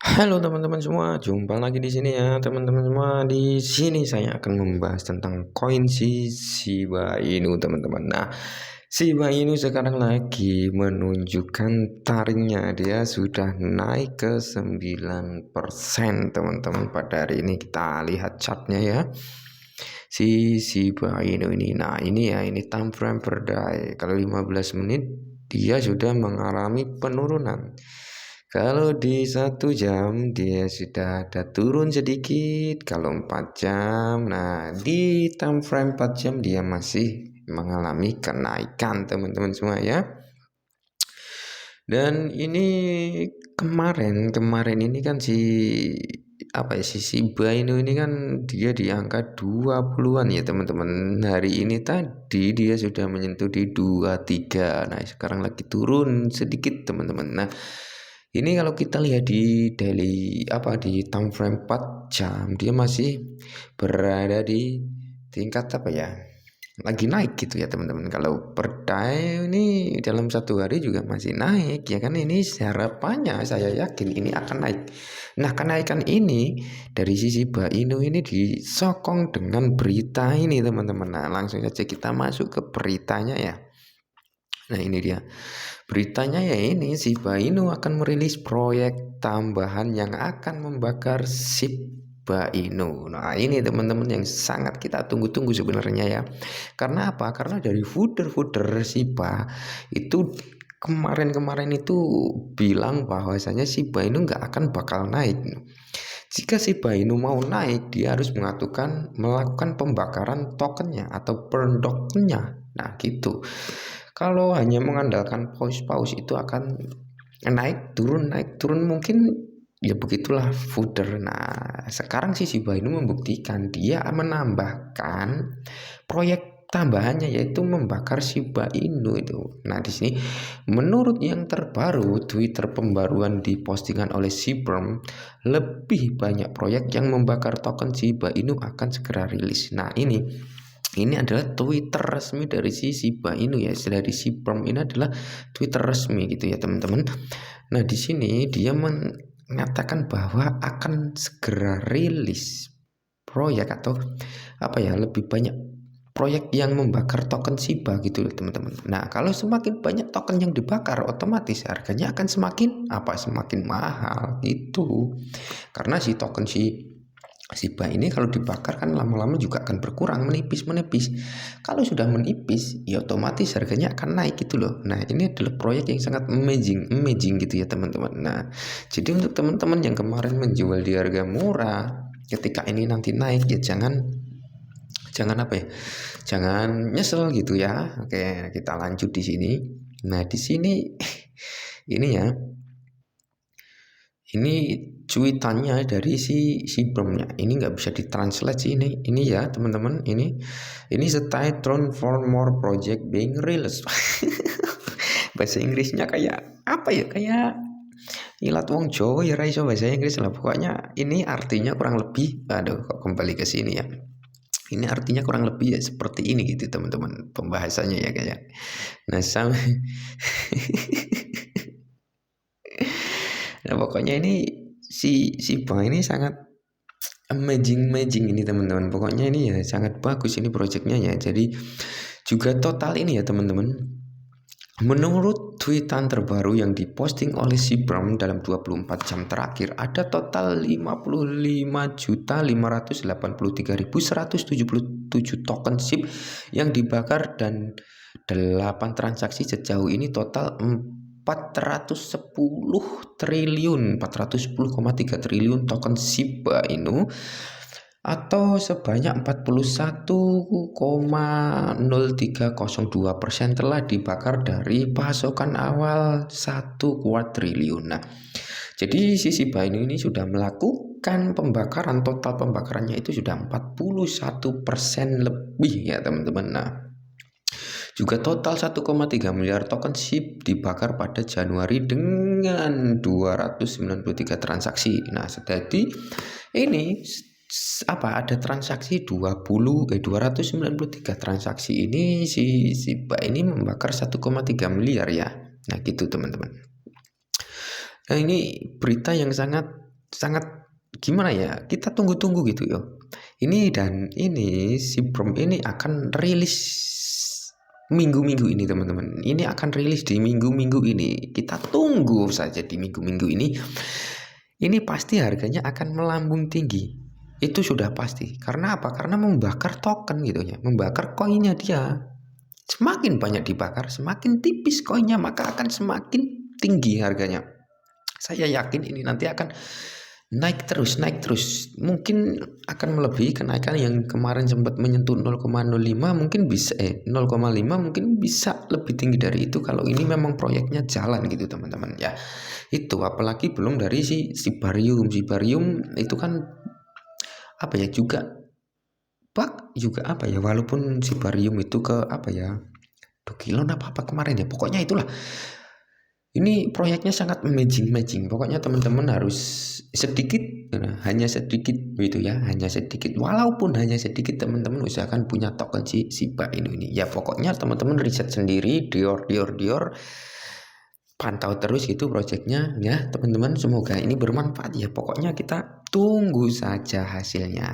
Halo teman-teman semua, jumpa lagi di sini ya teman-teman semua. Di sini saya akan membahas tentang koin Shiba Inu teman-teman. Nah, Shiba Inu sekarang lagi menunjukkan taringnya. Dia sudah naik ke 9% teman-teman. Pada hari ini kita lihat chartnya ya. Si Shiba Inu ini. Nah, ini ya, ini time frame per day. Kalau 15 menit dia sudah mengalami penurunan. Kalau di 1 jam dia sudah ada turun sedikit. Kalau 4 jam, nah di time frame 4 jam dia masih mengalami kenaikan teman-teman semua ya. Dan ini kemarin ini kan si Shiba Inu ini kan dia di angka 20-an ya teman-teman. Hari ini tadi dia sudah menyentuh di 23. Nah, sekarang lagi turun sedikit teman-teman. Nah, ini kalau kita lihat di di time frame 4 jam dia masih berada di tingkat lagi naik gitu ya teman-teman. Kalau per day ini dalam 1 hari juga masih naik ya kan, ini harapannya saya yakin ini akan naik. Nah, kenaikan ini dari sisi Shiba Inu ini disokong dengan berita ini teman-teman. Nah, langsung saja kita masuk ke beritanya ya. Nah, ini dia beritanya ya, ini Shiba Inu akan merilis proyek tambahan yang akan membakar Shiba Inu. Nah, ini teman-teman yang sangat kita tunggu-tunggu sebenarnya ya. Karena apa? Karena dari fooder-fooder Shiba itu kemarin-kemarin itu bilang bahwasanya Shiba Inu nggak akan bakal naik. Jika Shiba Inu mau naik, dia harus melakukan pembakaran tokennya atau burn tokennya. Nah, gitu. Kalau hanya mengandalkan paus-paus itu akan naik turun mungkin ya, begitulah fooder. Nah, sekarang si Shiba Inu membuktikan dia menambahkan proyek tambahannya yaitu membakar Shiba Inu itu. Nah, di sini menurut yang terbaru Twitter pembaruan dipostingan oleh Shibam, lebih banyak proyek yang membakar token Shiba Inu akan segera rilis. Nah, ini adalah Twitter resmi dari si Shiba Inu ya. Dari si Shibam ini adalah Twitter resmi gitu ya teman-teman. Nah, di sini dia mengatakan bahwa akan segera rilis proyek atau lebih banyak proyek yang membakar token Shiba gitu loh teman-teman. Nah, kalau semakin banyak token yang dibakar, otomatis harganya akan semakin mahal gitu. Karena si token Shiba ini kalau dibakar kan lama-lama juga akan berkurang, menipis. Kalau sudah menipis, ya otomatis harganya akan naik gitu loh. Nah, ini adalah proyek yang sangat amazing gitu ya teman-teman. Nah, jadi untuk teman-teman yang kemarin menjual di harga murah, ketika ini nanti naik ya jangan jangan nyesel gitu ya. Oke, kita lanjut di sini. Nah, di sini ini ya. Ini cuitannya dari si Bromnya. Ini nggak bisa ditranslate sih ini ya teman-teman. Ini stay throne for more project being released. Bahasa Inggrisnya kayak apa ya? Kayak ilat wong Jawa ya, raiso bahasa Inggris lah. Pokoknya ini artinya kurang lebih, aduh kok kembali ke sini ya. Ini artinya kurang lebih ya seperti ini gitu teman-teman pembahasannya ya kayak. Nah, nah, pokoknya ini si Bang ini sangat amazing ini teman-teman. Pokoknya ini ya sangat bagus ini projectnya ya. Jadi juga total ini ya teman-teman. Menurut tweetan terbaru yang diposting oleh si Bram dalam 24 jam terakhir, ada total 55.583.177 token SHIB yang dibakar dan 8 transaksi sejauh ini total 410,3 triliun token Shiba Inu atau sebanyak 41,0302% telah dibakar dari pasokan awal 1 kuadriliun. Nah, jadi si Shiba Inu ini sudah melakukan pembakaran, total pembakarannya itu sudah 41% lebih ya teman-teman. Nah, juga total 1,3 miliar token SHIB dibakar pada Januari dengan 293 transaksi. Nah, jadi ini ada transaksi 293 transaksi ini si Shiba ini membakar 1,3 miliar ya. Nah, gitu teman-teman. Nah, ini berita yang sangat sangat gimana ya, kita tunggu-tunggu gitu ya. Ini si Brom ini akan rilis minggu-minggu ini teman-teman. Ini akan rilis di minggu-minggu ini. Kita tunggu saja di minggu-minggu ini. Ini pasti harganya akan melambung tinggi. Itu sudah pasti. Karena apa? Karena membakar token gitu ya. Membakar koinnya dia. Semakin banyak dibakar, semakin tipis koinnya, maka akan semakin tinggi harganya. Saya yakin ini nanti akan naik terus. Mungkin akan melebihi kenaikan yang kemarin sempat menyentuh 0,05, mungkin bisa 0,5, mungkin bisa lebih tinggi dari itu kalau ini memang proyeknya jalan gitu teman-teman ya. Itu apalagi belum dari si Barium itu kan apa ya juga apa ya, walaupun si Barium itu ke apa ya, 2 kilo apa kemarin ya, pokoknya itulah. Ini proyeknya sangat matching. Pokoknya teman-teman harus sedikit, hanya sedikit gitu ya, hanya sedikit. Walaupun hanya sedikit, teman-teman usahakan punya token si Shiba Inu ini. Ya pokoknya teman-teman riset sendiri, dior, pantau terus gitu proyeknya ya teman-teman. Semoga ini bermanfaat ya. Pokoknya kita tunggu saja hasilnya.